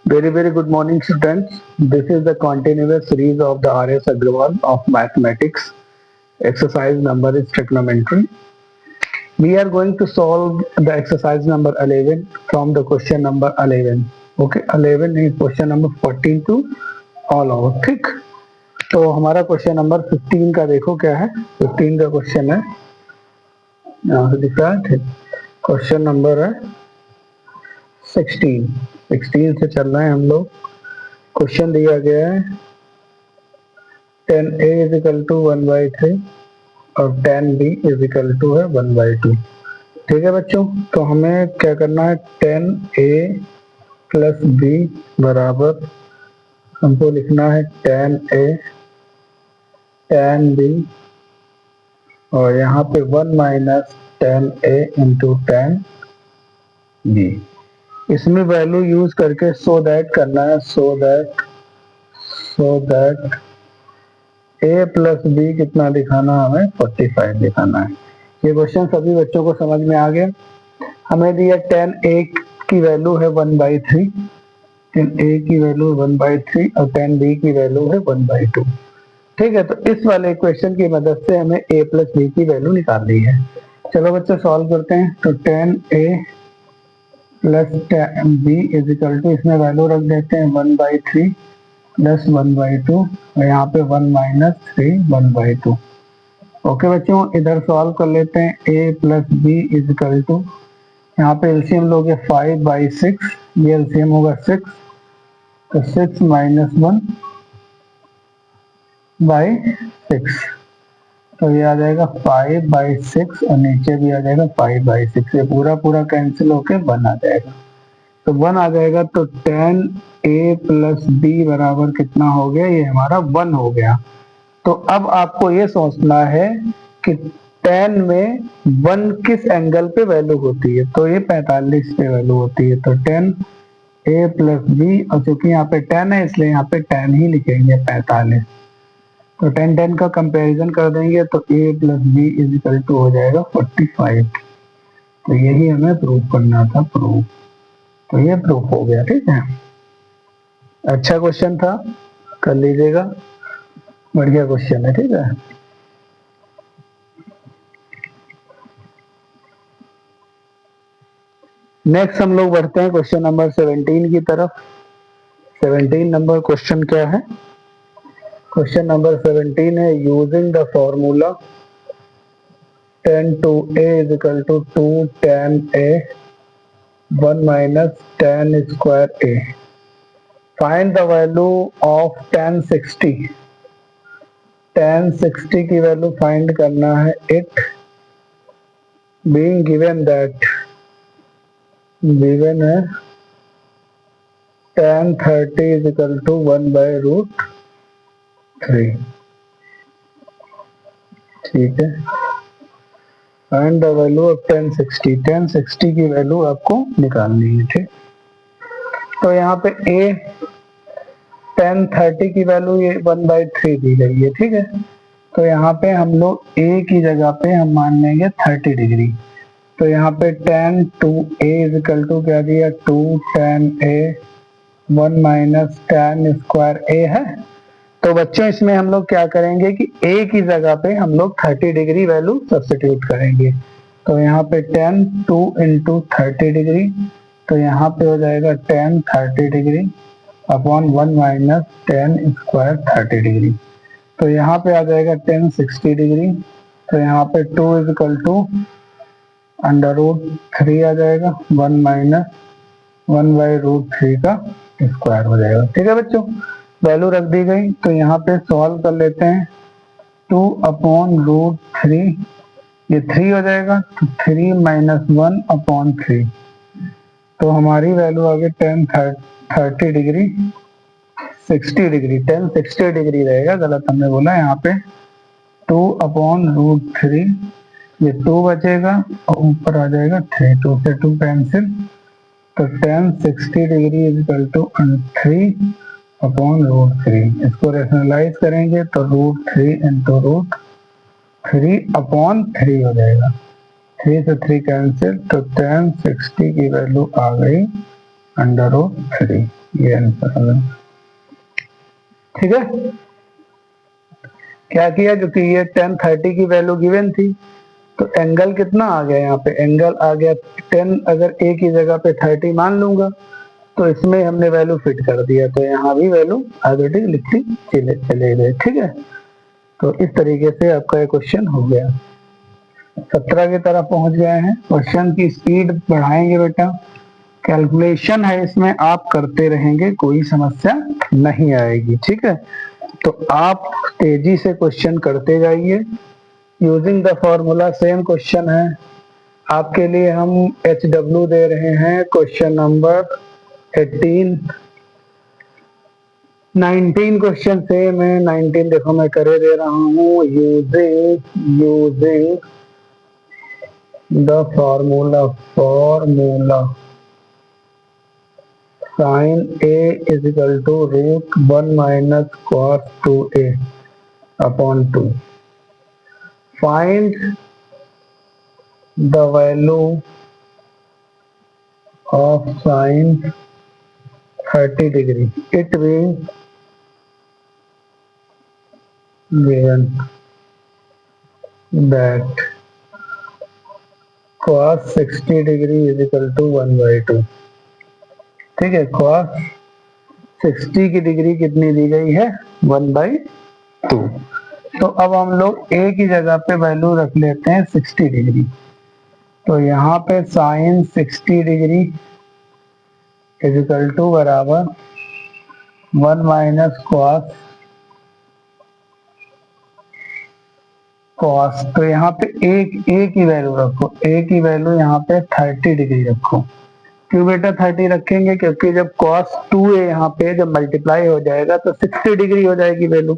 Very good morning, students. This is the continuous series of the R.S. Agrawal of Mathematics. Exercise number is trigonometry. We are going to solve the exercise number 11 from the question number 11. Okay, 11 is question number 14 to all over. ठीक, तो हमारा question number 15 का देखो क्या है. 15 का question है, यहाँ से दिख रहा है. ठीक, क्वेश्चन नंबर है 16 से चल रहे हैं हम लोग. क्वेश्चन दिया गया है 10a इज इक्वल टू 1/3 और 10b इज इक्वल टू है 1/2. ठीक है बच्चों, तो हमें क्या करना है, 10a प्लस b बराबर हमको लिखना है 10a tan b और यहाँ पे 1 minus 10a into tan b. इसमें वैल्यू यूज करके सो दैट करना है, so that a plus b कितना दिखाना है, हमें 45 दिखाना है. ये क्वेश्चन सभी बच्चों को समझ में आ गया. हमें दिया 10a की वैल्यू है 1/3, 10a की वैल्यू 1/3 और 10b की वैल्यू है 1/2. ठीक है, तो इस वाले क्वेश्चन की मदद से हमें a प्लस b की वैल्यू निकालनी है. चलो बच्चों सॉल्व करते हैं. तो 10a plus b is equal to, इसमें वैल्यू रख देते हैं 1/3 प्लस 1/2 और यहाँ पे 1 माइनस 3 1/2. ओके बच्चों, इधर सॉल्व कर लेते हैं. a plus b is equal to, यहाँ पे एलसीएम लोगे 5/6, ये एलसीएम होगा 6, तो 6 माइनस 1/6, तो ये आ जाएगा 5/6 और नीचे भी आ जाएगा 5/6. ये पूरा कैंसिल होके 1 आ जाएगा, तो 1 आ जाएगा. तो 10a प्लस b बराबर कितना हो गया, ये हमारा 1 हो गया. तो अब आपको ये सोचना है कि 10 में 1 किस एंगल पे वैल्यू होती है, तो ये 45 पे वैल्यू होती है. तो 10a प्लस b, और चूंकि यहाँ पे 10 है इसलिए यहाँ पे 10 ही लिखेंगे, 45. तो 10 का कंपैरिजन कर देंगे तो a plus b is equal to हो जाएगा 45. तो यही हमें प्रूव करना था, प्रूव. तो ये प्रूफ हो गया. ठीक है, अच्छा क्वेश्चन था, कर लीजिएगा, बढ़िया क्वेश्चन है. ठीक है, नेक्स्ट हम लोग बढ़ते हैं क्वेश्चन नंबर 17 की तरफ. 17 नंबर क्वेश्चन क्या है, क्वेश्चन नंबर 17 है using the formula 10 to a is equal to 2 tan a 1 minus tan square a. Find the value of tan 60. tan 60 की वैल्यू फाइंड करना है. It being given that given है tan 30 is equal to 1/√3. ठीक है, and the value of tan 60. tan 60 की value आपको निकालनी है. ठीक, तो यहाँ पे a tan 30 की वैल्यू ये 1/3 दी गई है. ठीक है, तो यहाँ पे हम लोग a की जगह पे हम मान लेंगे 30 डिग्री. तो यहाँ पे tan 2a is equal to क्या दिया, 2 tan a 1 minus tan square a है. तो बच्चों इसमें हम लोग क्या करेंगे कि a की जगह पे हम लोग 30 डिग्री वैल्यू सब्स्टिट्यूट करेंगे. तो यहाँ पे tan 2 इंटू 30 डिग्री, तो यहाँ पे हो जाएगा tan 30 degree upon 1 minus tan square 30 degree. तो यहाँ पे आ जाएगा tan 60 डिग्री. तो यहाँ पे 2 इज इक्वल टू √3 आ जाएगा, 1 माइनस 1/√3 का स्क्वायर हो जाएगा. ठीक है बच्चों, वैल्यू रख दी गई. तो यहाँ पे सॉल्व कर लेते हैं. 2/√3, ये 3 हो जाएगा, तो 3 माइनस 1/3. तो हमारी वैल्यू आ गई tan 30 degree 60 degree, tan 60 degree रहेगा, गलत हमने बोला. यहाँ पे 2/√3, ये 2 बचेगा और ऊपर आ जाएगा 3, 2 से 2 कैंसिल. तो tan 60 degree is equal to 3/√3. इसको रेशनलाइज करेंगे तो √3 इंटू √3/3 हो जाएगा. 3 से 3 कैंसिल, तो tan 60 की वैल्यू आ गई √3. ये आंसर आ गया। ठीक है, क्या किया, क्योंकि ये 1030 की वैल्यू गिवन थी, तो एंगल कितना आ गया, यहाँ पे एंगल आ गया 10, अगर ए की जगह पे 30 मान लूंगा तो इसमें हमने वैल्यू फिट कर दिया, तो यहाँ भी वैल्यू ऑटोमेटिक लिखती चले गए। ठीक है, तो इस तरीके से आपका ये क्वेश्चन हो गया। 17 की तरफ पहुंच गए हैं। क्वेश्चन की स्पीड बढ़ाएंगे बेटा, कैलकुलेशन है इसमें, आप करते रहेंगे, कोई समस्या नहीं आएगी। ठीक है, तो आप तेजी से क्वेश्चन करते जाइए using the formula. Same question है आपके लिए, हम HW दे रहे हैं, क्वेश्चन नंबर 18। 19 क्वेश्चन सेम है। 19 देखो मैं करे दे रहा हूँ, using the formula sin A is equal to root 1 minus cos 2A upon 2. Find the value of sin 30 degree. It means given that cos 60 degree is equal to 1 by 2. ठीक है, cos 60 की degree कितनी दी गई है, 1/2। तो अब हम लोग a की जगह पे वैल्यू रख लेते हैं 60 डिग्री, तो यहाँ पे sine 60 degree is equal to बराबर 1 माइनस कॉस, तो यहाँ पे a की वैल्यू रखो, a की वैल्यू यहाँ पे 30 डिग्री रखो। क्यों बेटा 30 रखेंगे, क्योंकि जब cos 2a यहाँ पे जब मल्टीप्लाई हो जाएगा तो 60 डिग्री हो जाएगी वैल्यू,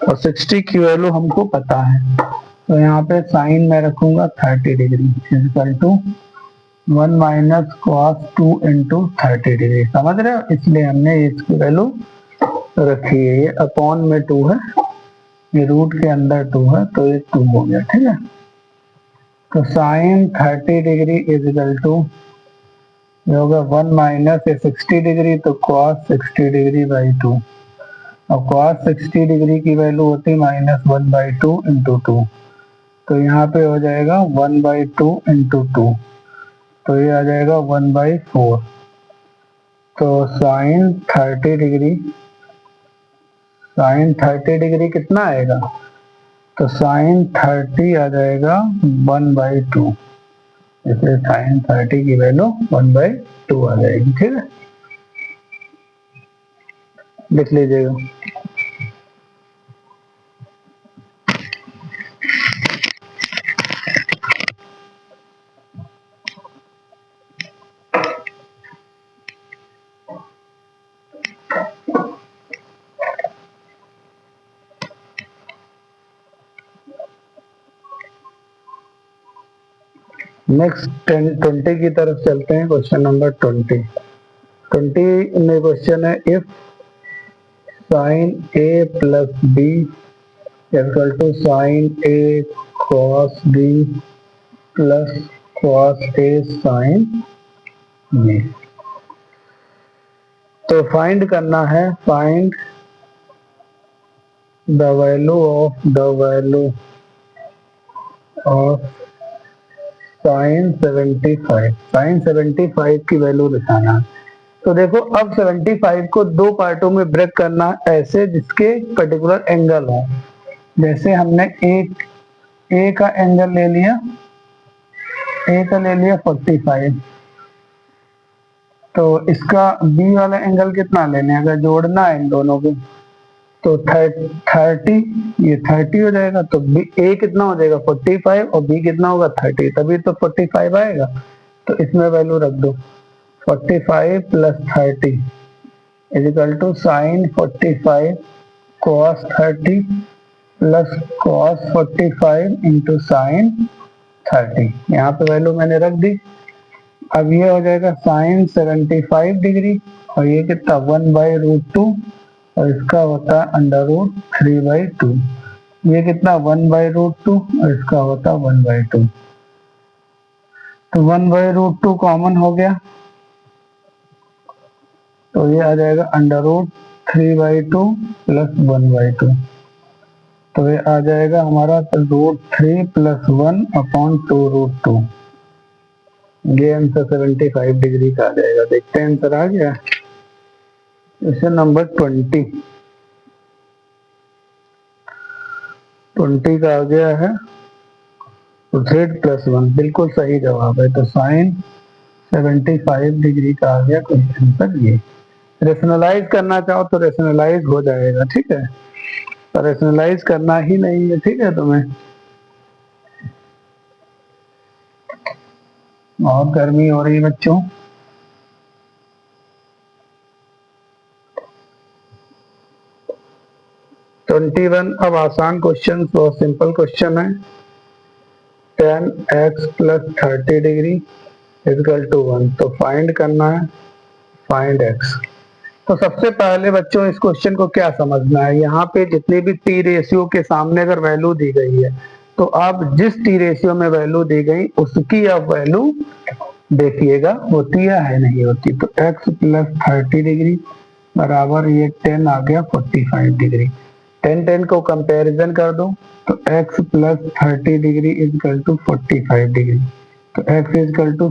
और 60 की वैल्यू हमको पता है, तो यहाँ पे साइन में रखूंगा 30 degree equal to 1 minus cos 2 into 30 degree. समझ रहे हो, इसलिए हमने इसकी वैल्यू रखी है। ये अपॉन में 2 है, ये रूट के अंदर 2 है, तो ये 2 हो गया। ठीक है, तो sine 30 degree is equal to ये होगा 1 माइनस 60 डिग्री, तो cos 60 डिग्री बाई 2, और cos 60 डिग्री की वैल्यू होती है -1/2 इंटू 2, तो यहाँ पे हो जाएगा 1/2 इंटू 2, तो ये आ जाएगा 1/4। तो साइन 30 डिग्री कितना आएगा, तो साइन 30 आ जाएगा 1/2, इसलिए साइन 30 की वैल्यू 1/2 आ जाएगी। ठीक है, लिख लीजिएगा। नेक्स्ट 20 की तरफ चलते हैं। क्वेश्चन नंबर 20 में क्वेश्चन है, if sine a plus B equal to sine a cos b plus cos a sine b, तो फाइंड करना है, find the value of sine 75 की वैल्यू निकालना। तो देखो अब 75 को दो पार्टों में ब्रेक करना, ऐसे जिसके पर्टिकुलर एंगल हो। जैसे हमने ए का एंगल ले लिया, ए का ले लिया 45, तो इसका बी वाला एंगल कितना लेने, अगर जोड़ना है इन दोनों को तो 30, ये 30 हो जाएगा, तो ए कितना हो जाएगा 45 और बी कितना होगा 30, तभी तो 45 आएगा। तो इसमें वैल्यू रख दो, 45 plus 30 is equal to sine 45 cos 30 plus cos 45 into sine 30। यहाँ पे वैल्यू मैंने रख दी। अब ये हो जाएगा साइन 75 डिग्री, और ये कितना 1/√2, और इसका होता है √3/2। ये कितना 1/√2 और इसका होता 1/2, तो 1/√2 कॉमन हो गया, तो ये आ जाएगा √3/2 प्लस 1/2, तो ये आ जाएगा हमारा √3 + 1/2√2। ये आंसर 75 डिग्री का आ जाएगा। देखते हैं आंसर आ गया। क्वेश्चन नंबर 20 का आ गया है √3 + 1, बिल्कुल सही जवाब है। तो साइन 75 डिग्री का आ गया क्वेश्चन पर। ये रेशनलाइज करना चाहो तो रेशनलाइज हो जाएगा, ठीक है, पर रेशनलाइज करना ही नहीं है, ठीक है। तुम्हें बहुत गर्मी हो रही है बच्चों। तो 21 अब आसान क्वेश्चन, बहुत सिंपल क्वेश्चन है। 10x + 30 डिग्री = 1, तो फाइंड करना है, फाइंड x। तो सबसे पहले बच्चों इस क्वेश्चन को क्या समझना है, यहाँ पे जितनी भी टी रेशियो के सामने अगर वैल्यू दी गई है तो आप जिस टी रेशियो में वैल्यू दी गई उसकी आप वैल्यू देखिएगा होती है नहीं होती। तो x + 30 डिग्री बराबर ये 10 आ गया 45 डिग्री। 10 को कंपैरिजन कर दो, तो x + 30 डिग्री = 45 डिग्री। तो x =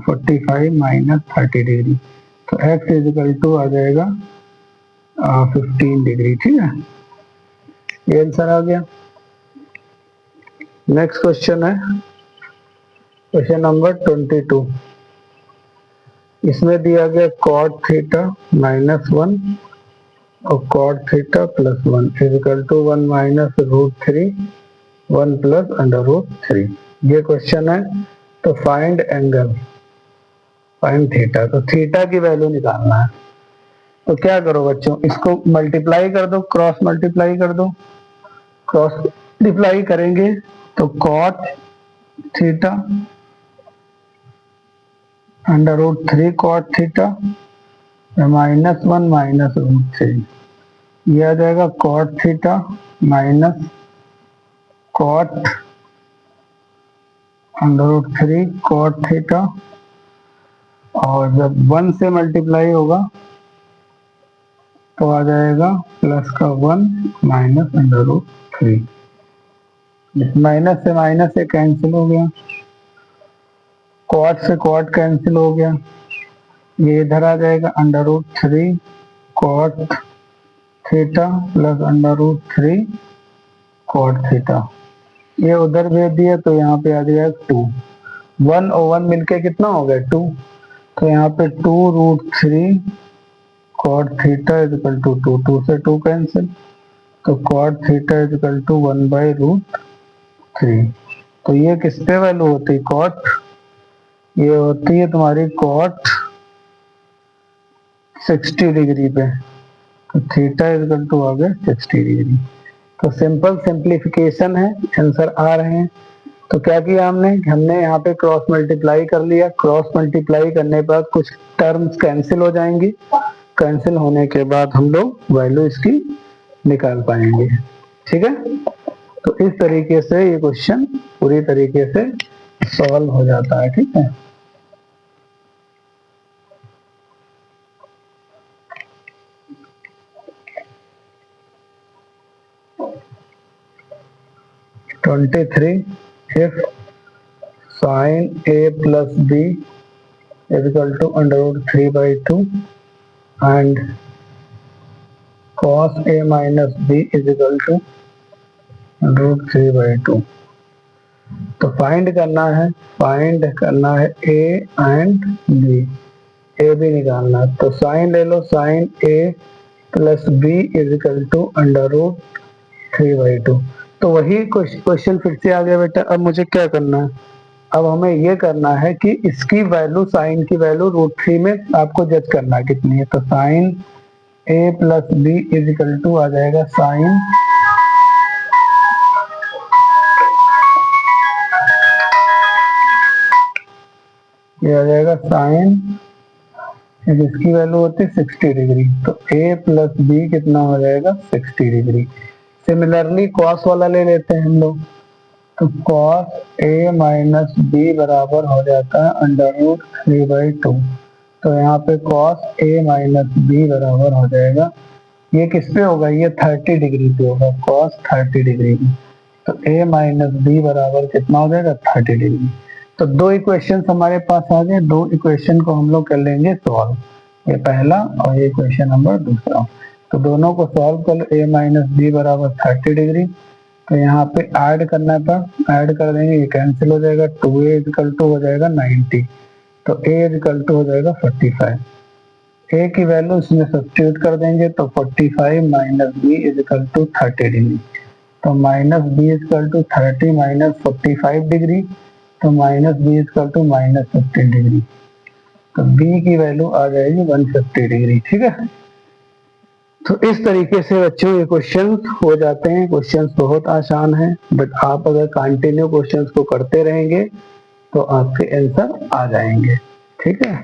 45 - 30 डिग्री, तो x आ जाएगा 15 डिग्री, ठीक है। ये आंसर आ गया। नेक्स्ट क्वेश्चन है क्वेश्चन नंबर 22। इसमें दिया गया cot थीटा -1 और cot थीटा +1 = 1 - √3 1 + √3। ये क्वेश्चन है। तो फाइंड एंगल, फाइंड थीटा, तो थीटा की वैल्यू निकालना है। तो क्या करो बच्चों, इसको मल्टीप्लाई कर दो, क्रॉस मल्टीप्लाई कर दो। क्रॉस मल्टीप्लाई करेंगे तो cot थीटा √3 cot थीटा -1 - √3, ये आ जाएगा cot theta minus cot √3 cot theta, और जब 1 से मल्टीप्लाई होगा तो आ जाएगा प्लस का 1 माइनस √3। माइनस से माइनस से कैंसिल हो गया, cot से cot कैंसिल हो गया, ये इधर आ जाएगा √3 cot theta plus √3 cot theta, ये उधर भेज दिया तो यहाँ पे आ जाएगा 2। 1 और 1 मिलके कितना हो गया 2, तो यहाँ पे 2√3 cot थीटा = 2, 2 से 2 कैंसिल, तो cot थीटा = 1/√3। तो ये किस पे वैल्यू होती है cot, ये होती है तुम्हारी cot 60 डिग्री पे, तो थीटा = आ गया 60 डिग्री। तो सिंपल सिंप्लीफिकेशन है, आंसर आ रहे हैं। तो क्या किया हमने यहाँ पे क्रॉस मल्टीप्लाई कर लिया। क्रॉस मल्टीप्लाई करने के बाद कुछ टर्म्स कैंसिल हो जाएंगी, कैंसिल होने के बाद हम लोग वैल्यू इसकी निकाल पाएंगे, ठीक है। तो इस तरीके से ये क्वेश्चन पूरी तरीके से सॉल्व हो जाता है, ठीक है। if sin a plus b = √3/2 and cos a minus b = √3/2, तो फाइंड करना है a एंड b, a भी निकालना है। तो साइन ले लो, साइन a प्लस b = √3/2। तो वही क्वेश्चन फिर से आ गया बेटा। अब मुझे क्या करना है, अब हमें ये करना है कि इसकी वैल्यू, साइन की वैल्यू √3 में आपको जज करना है कितनी है। तो साइन a प्लस b = आ जाएगा साइन ये आ जाएगा साइन, जिसकी वैल्यू होती है 60 डिग्री, तो a प्लस b कितना हो जाएगा 60 डिग्री। सिमिलरली कॉस वाला ले लेते हैं हम लोग, तो cos a माइनस b बराबर हो जाता है √3/2। तो यहाँ पे cos a माइनस बी बराबर हो जाएगा, ये किस पे होगा, ये 30 डिग्री पे होगा, cos 30 डिग्री में। तो a माइनस बी बराबर कितना हो जाएगा, 30 डिग्री। तो दो इक्वेशन हमारे पास आ गए, दो इक्वेशन को हम लोग कर लेंगे सॉल्व, ये पहला और ये इक्वेशन नंबर दूसरा। तो दोनों को सॉल्व कर लो, a माइनस बी बराबर 30 डिग्री। तो यहाँ पे ऐड करना था, ऐड कर देंगे, ये कैंसिल हो जाएगा, 2a इक्वल टू हो जाएगा 90, तो a इक्वल टू हो जाएगा 45। a की वैल्यू इसमें सब्स्टिट्यूट कर देंगे, तो 45 minus B is equal to 30 degree. तो minus B equal to 30 minus 45 degree, तो minus B equal to minus 15 degree. तो बी की वैल्यू आ जाएगी 150 डिग्री। ठीक है, तो इस तरीके से बच्चों ये क्वेश्चंस हो जाते हैं। क्वेश्चंस बहुत आसान है, बट आप अगर कंटिन्यू क्वेश्चंस को करते रहेंगे तो आपके आंसर आ जाएंगे। ठीक है,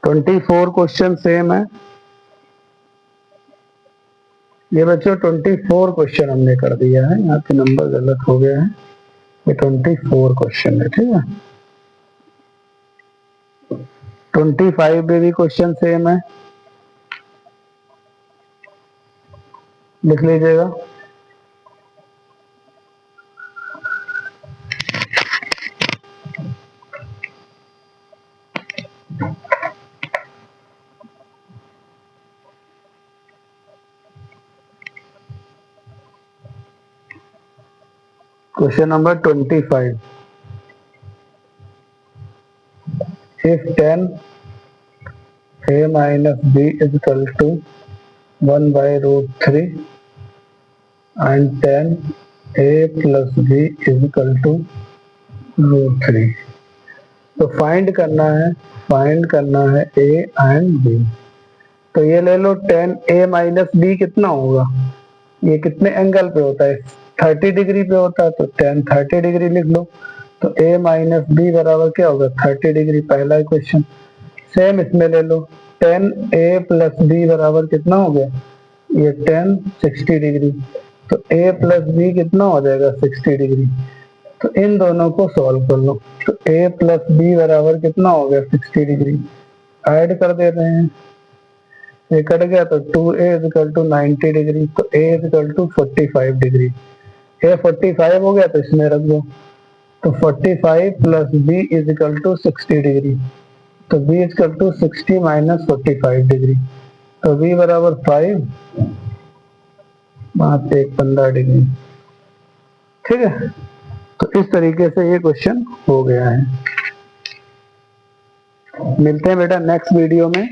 ट्वेंटी 24 क्वेश्चन सेम है ये बच्चों, 24 क्वेश्चन हमने कर दिया है, यहाँ पे नंबर गलत हो गया है, ये 24 क्वेश्चन है। ठीक है, 25 में भी क्वेश्चन सेम है, लिख लीजिएगा। Question number 25, if 10 a minus b is equal to 1 by root 3 and 10 a plus b is equal to root 3, तो फाइंड करना है a एंड b। तो ये ले लो, 10 a माइनस b कितना होगा, ये कितने एंगल पे होता है, 30 डिग्री पे होता है, तो 10 30 डिग्री लिख लो। तो a माइनस बी बराबर क्या होगा, 30 डिग्री, पहला इक्वेशन। सेम इसमें ले लो, 10 a प्लस बी बराबर कितना हो गया, ये 10 60 डिग्री, तो a प्लस बी कितना हो जाएगा, 60 डिग्री। तो इन दोनों को सॉल्व कर लो, तो a प्लस बी बराबर कितना हो गया, 60 डिग्री। ऐड कर दे रहे हैं, ये कट गया, तो 2a इक्वल टू 90 डिग्री, तो a equal to 45 degree. a 45 हो गया, तो इसमें रख दो, तो 45 plus b is equal to 60 degree, तो b equal to 60 minus 45 degree, तो b बराबर 5, वहां पे 15 डिग्री। ठीक है, तो इस तरीके से ये क्वेश्चन हो गया है। मिलते हैं बेटा नेक्स्ट वीडियो में।